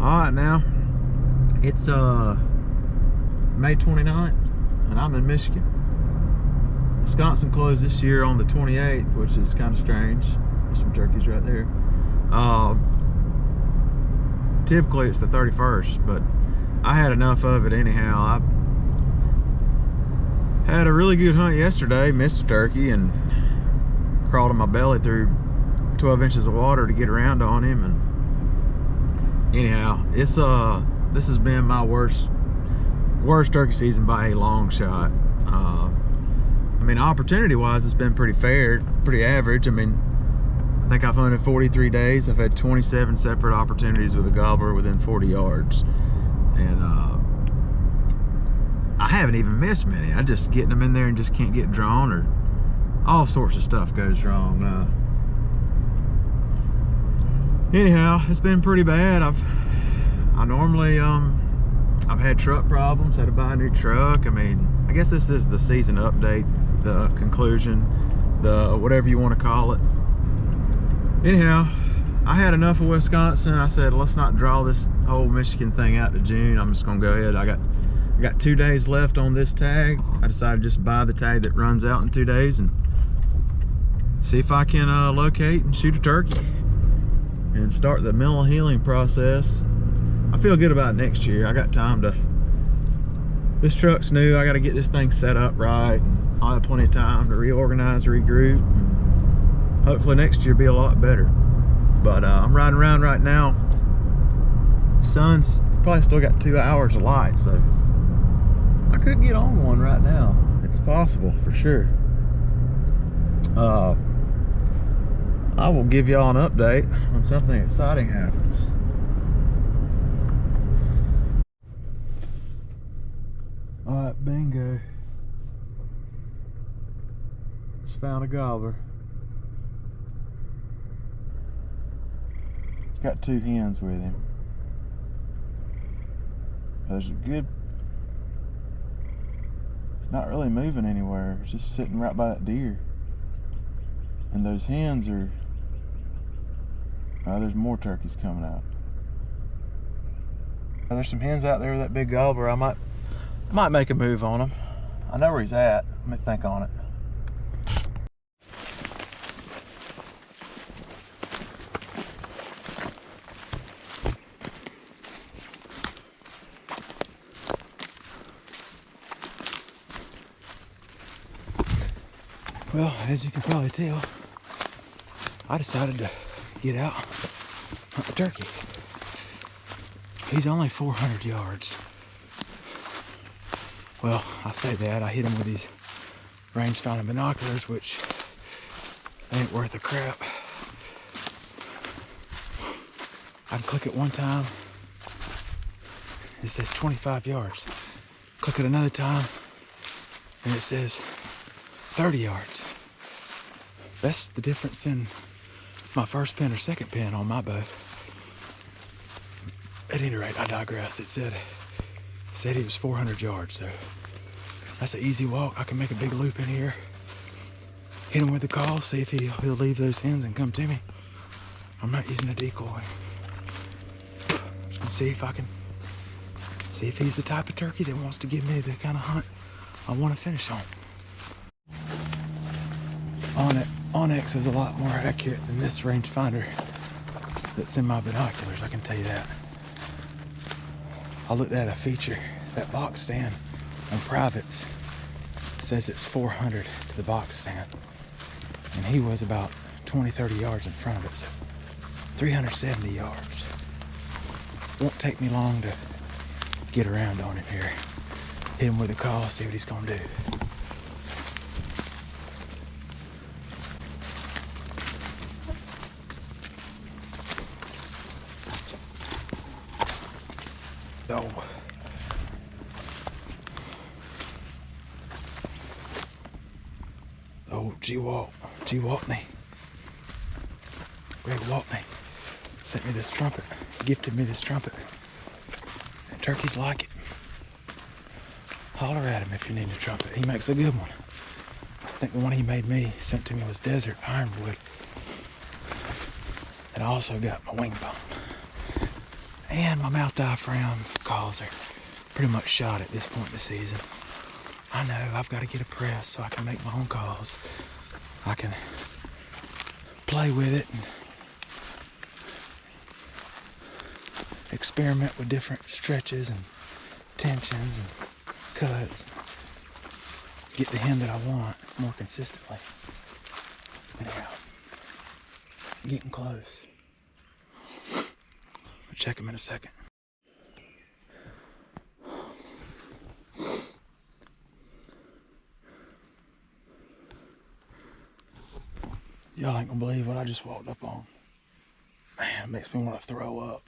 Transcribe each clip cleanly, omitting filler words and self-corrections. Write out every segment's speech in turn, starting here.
Alright, now it's May 29th and I'm in Michigan. Wisconsin closed this year on the 28th, which is kind of strange. There's some turkeys right there. Typically it's the 31st, but I had enough of it anyhow. I had a really good hunt yesterday, missed a turkey and crawled on my belly through 12 inches of water to get around on him. And anyhow, it's this has been my worst turkey season by a long shot. I mean, opportunity wise it's been pretty fair, pretty average. I mean, I think I've hunted 43 days. I've had 27 separate opportunities with a gobbler within 40 yards, and I haven't even missed many. I just getting them in there and just can't get drawn, or all sorts of stuff goes wrong. Anyhow, it's been pretty bad. I've had truck problems, had to buy a new truck. I mean, I guess this is the season update, the conclusion, the whatever you want to call it. Anyhow, I had enough of Wisconsin. I said, let's not draw this whole Michigan thing out to June. I'm just gonna go ahead. I got 2 days left on this tag. I decided to just buy the tag that runs out in 2 days and see if I can locate and shoot a turkey and start the mental healing process. I feel good about next year. I got time to, this truck's new. I got to get this thing set up right, and I'll have plenty of time to reorganize, regroup, and hopefully next year be a lot better. But I'm riding around right now. Sun's probably still got 2 hours of light, so I could get on one right now. It's possible for sure. I will give y'all an update when something exciting happens. Alright, bingo. Just found a gobbler. He's got 2 hens with him. There's a good, it's not really moving anywhere. It's just sitting right by that deer. And those hens are, there's more turkeys coming out. There's some hens out there with that big gobbler. I might make a move on him. I know where he's at. Let me think on it. Well, as you can probably tell, I decided to get out, hunt the turkey. He's only 400 yards. Well, I say that, I hit him with these range-finding binoculars, which ain't worth a crap. I can click it one time, it says 25 yards. Click it another time, and it says 30 yards. That's the difference in my first pin or second pin on my bow. At any rate, I digress. It said he was 400 yards, so that's an easy walk. I can make a big loop in here, hit him with the call, see if he'll leave those hens and come to me. I'm not using a decoy. Just gonna see if I can see if he's the type of turkey that wants to give me the kind of hunt I want to finish on. Onyx is a lot more accurate than this rangefinder that's in my binoculars, I can tell you that. I looked at a feature, that box stand on privates says it's 400 to the box stand, and he was about 20-30 yards in front of it, so 370 yards. Won't take me long to get around on him here. Hit him with a call, see what he's gonna do. Oh, G. Waltney. Greg Waltney sent me this trumpet, gifted me this trumpet. And turkeys like it. Holler at him if you need a trumpet. He makes a good one. I think the one he made me, sent to me, was desert ironwood. And I also got my wing bone. And my mouth diaphragm calls are pretty much shot at this point in the season. I know I've got to get a press so I can make my own calls. I can play with it and experiment with different stretches and tensions and cuts. Get the hen that I want more consistently. Anyhow, I'm getting close. I'll check him in a second. Y'all ain't gonna believe what I just walked up on. Man, it makes me want to throw up.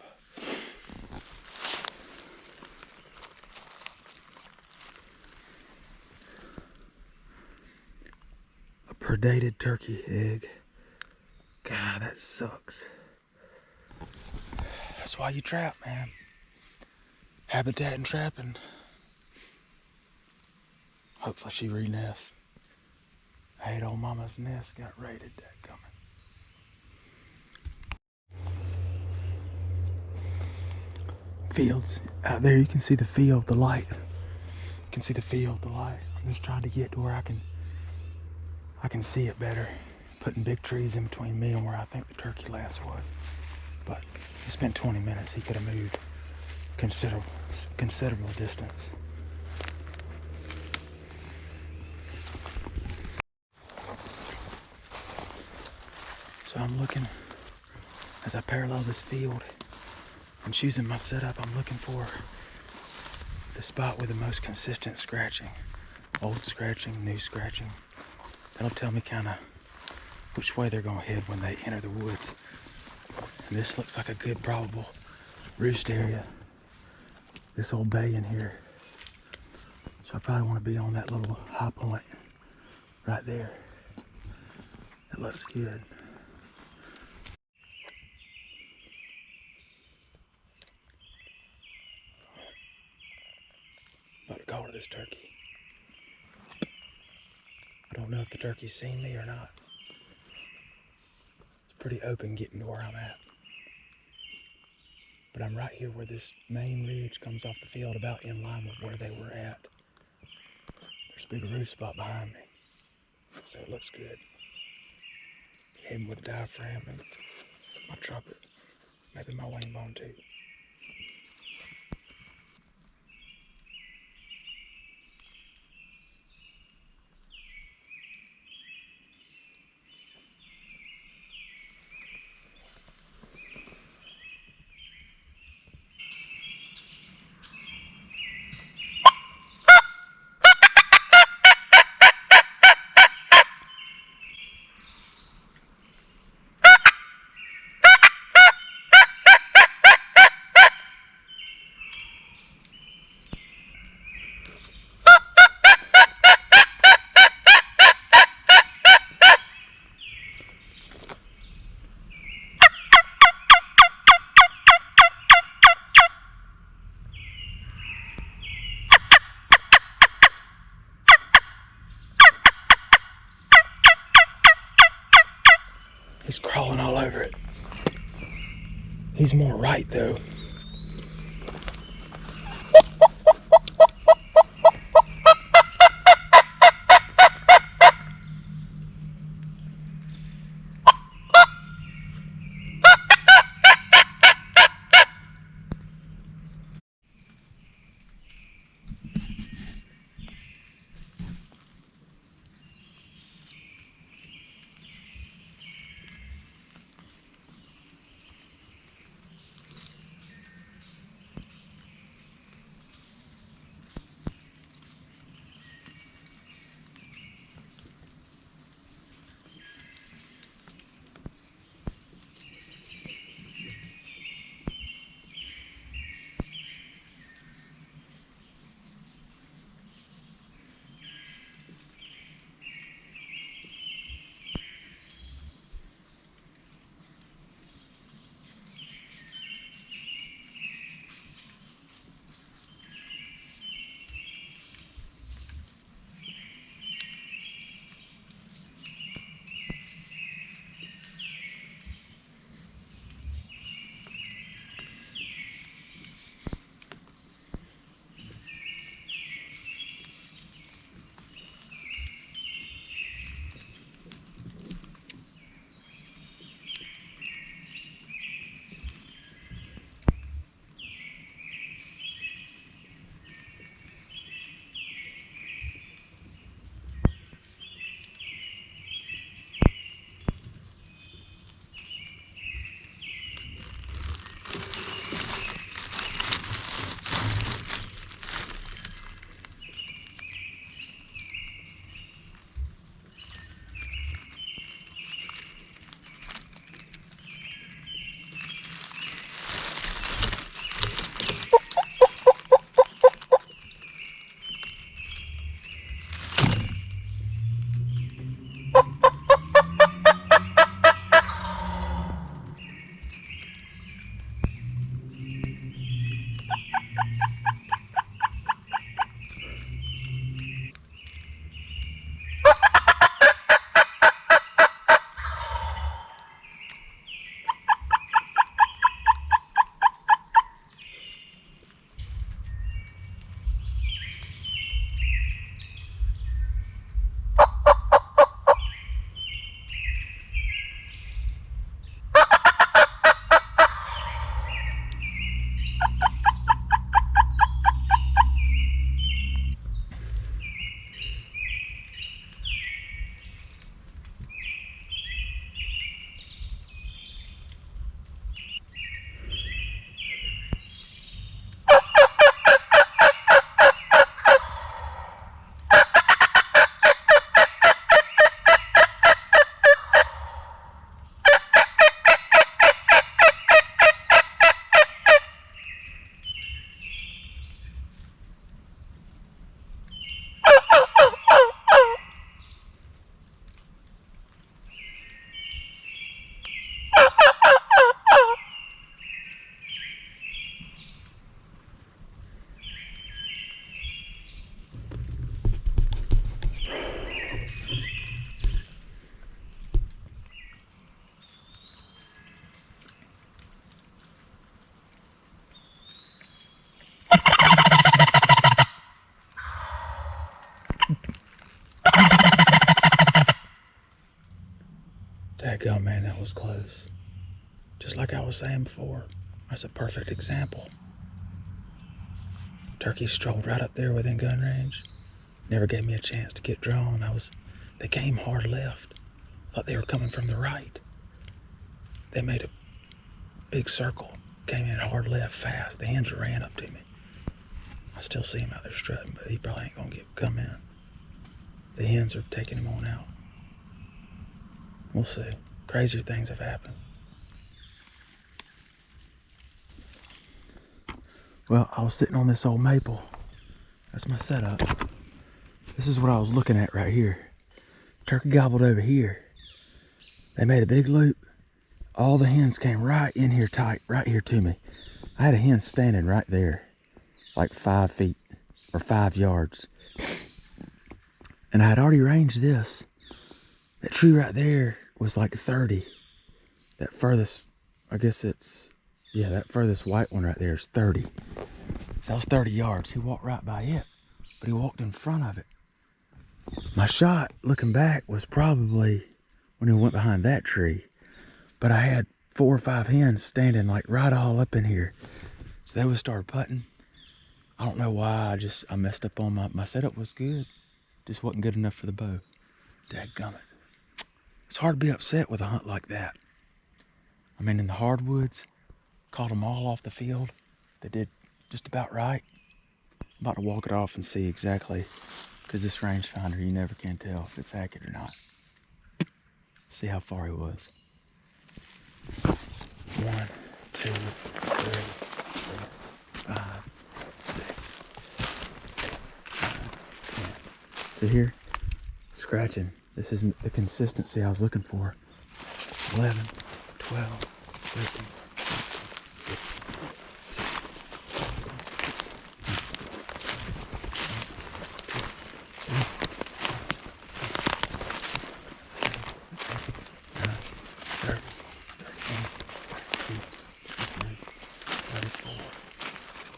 A predated turkey egg. God, that sucks. That's why you trap, man. Habitat and trapping. Hopefully she re-nests. I hate old mama's nest got raided, that coming. Fields. Out there you can see the field, the light. You can see the field, the light. I'm just trying to get to where I can see it better. Putting big trees in between me and where I think the turkey last was. But he spent 20 minutes. He could have moved considerable distance. So I'm looking, as I parallel this field and choosing my setup, I'm looking for the spot with the most consistent scratching. Old scratching, new scratching. That'll tell me kind of which way they're gonna head when they enter the woods. And this looks like a good probable roost area. This old bay in here. So I probably want to be on that little high point right there. That looks good. About to call to this turkey. I don't know if the turkey's seen me or not. It's pretty open getting to where I'm at. But I'm right here where this main ridge comes off the field, about in line with where they were at. There's a big roost spot behind me. So it looks good. Heading with the diaphragm and my trumpet. Maybe my wing bone too. He's crawling all over it. He's more right though. was close. Just like I was saying before, that's a perfect example. Turkey strolled right up there within gun range. Never gave me a chance to get drawn. They came hard left. Thought they were coming from the right. They made a big circle, came in hard left fast. The hens ran up to me. I still see him out there strutting, but he probably ain't gonna come in. The hens are taking him on out. We'll see. Crazier things have happened. Well, I was sitting on this old maple. That's my setup. This is what I was looking at right here. Turkey gobbled over here. They made a big loop. All the hens came right in here tight, right here to me. I had a hen standing right there, like 5 feet or 5 yards. And I had already ranged this. That tree right there was like 30. That furthest, I guess it's, yeah, that furthest white one right there is 30. So that was 30 yards. He walked right by it, but he walked in front of it. My shot, looking back, was probably when he went behind that tree. But I had 4 or 5 hens standing like right all up in here. So they would start putting. I don't know why, I messed up on my setup was good. Just wasn't good enough for the bow. Dadgummit. It's hard to be upset with a hunt like that. I mean, in the hardwoods, caught them all off the field. They did just about right. I'm about to walk it off and see exactly, because this rangefinder, you never can tell if it's accurate or not. See how far he was. 1, 2, 3, 4, 5, 6, 7, 8, 9, 10. See here? Scratching. This is the consistency I was looking for. 11, 12, 13, 14, 15, 16, 17, 18, 19, 20, 21, 22, 23, 24.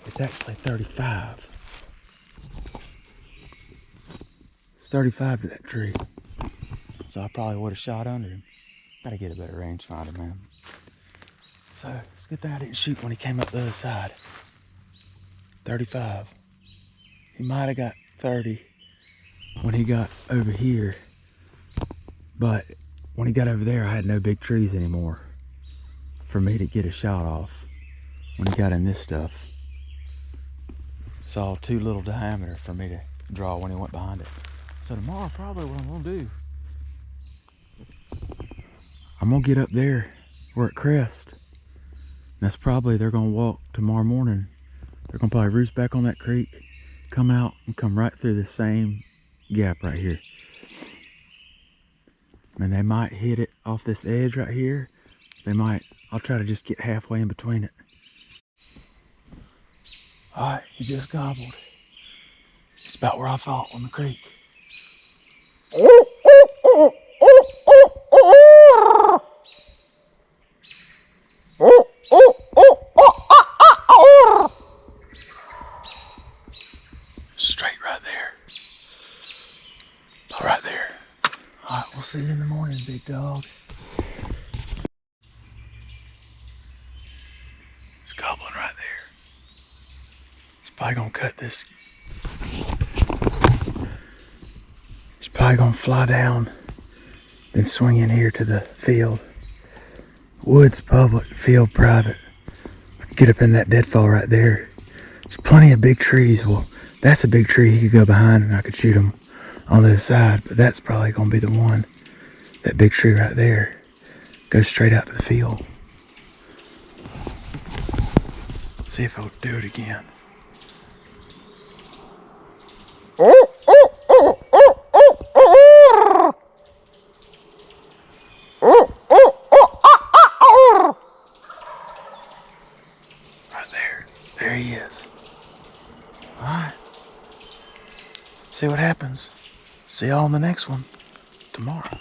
It's actually 35. It's 35 to that tree. So I probably would have shot under him. Gotta get a better rangefinder, man. So it's a good thing I didn't shoot when he came up the other side. 35. He might have got 30 when he got over here. But when he got over there, I had no big trees anymore for me to get a shot off when he got in this stuff. Saw too little diameter for me to draw when he went behind it. So tomorrow, probably what I'm gonna do, I'm gonna get up there where it crests. That's probably, they're gonna walk tomorrow morning. They're gonna probably roost back on that creek, come out and come right through the same gap right here. And they might hit it off this edge right here. They might, I'll try to just get halfway in between it. All right, he just gobbled. It's about where I thought, on the creek. Straight right there. Oh, right there. All right, we'll see you in the morning, big dog. It's gobbling right there. He's probably gonna cut this. He's probably gonna fly down, then swing in here to the field. Woods public, field private. I could get up in that deadfall right there. There's plenty of big trees. Well, that's a big tree he could go behind and I could shoot him on the other side, but that's probably gonna be the one. That big tree right there goes straight out to the field. See if he'll do it again. Right there. There he is. All right. See what happens. See y'all on the next one tomorrow.